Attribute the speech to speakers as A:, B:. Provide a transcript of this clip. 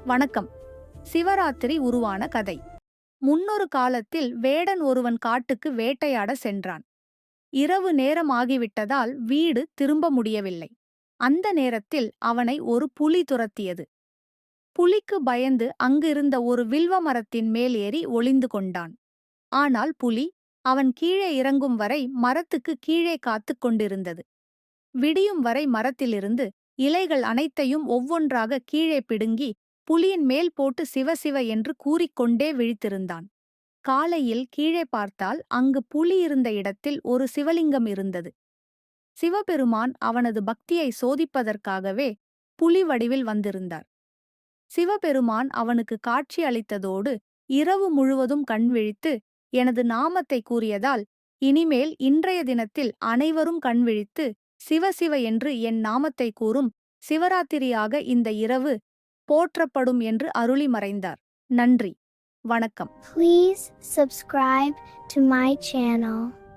A: வணக்கம். சிவராத்திரி உருவான கதை. முன்னொரு காலத்தில் வேடன் ஒருவன் காட்டுக்கு வேட்டையாட சென்றான். இரவு நேரம் ஆகிவிட்டதால் வீடு திரும்ப முடியவில்லை. அந்த நேரத்தில் அவனை ஒரு புலி துரத்தியது. புலிக்கு பயந்து அங்கிருந்த ஒரு வில்வ மரத்தின் மேல் ஏறி ஒளிந்து கொண்டான். ஆனால் புலி அவன் கீழே இறங்கும் வரை மரத்துக்கு கீழே காத்துக் கொண்டிருந்தது. விடியும் வரை மரத்திலிருந்து இலைகள் அனைத்தையும் ஒவ்வொன்றாக கீழே பிடுங்கி புலியின் மேல் போட்டு சிவசிவ என்று கூறிக்கொண்டே விழித்திருந்தான். காலையில் கீழே பார்த்தால் அங்கு புலி இருந்த இடத்தில் ஒரு சிவலிங்கம் இருந்தது. சிவபெருமான் அவனது பக்தியை சோதிப்பதற்காகவே புலி வடிவில் வந்திருந்தார். சிவபெருமான் அவனுக்கு காட்சி அளித்ததோடு இரவு முழுவதும் கண்விழித்து எனது நாமத்தை கூறியதால் இனிமேல் இன்றைய தினத்தில் அனைவரும் கண்விழித்து சிவசிவ என்று என் நாமத்தை கூறும் சிவராத்திரியாக இந்த இரவு போற்றப்படும் என்று அருளி மறைந்தார். நன்றி. வணக்கம்.
B: Please subscribe to my channel.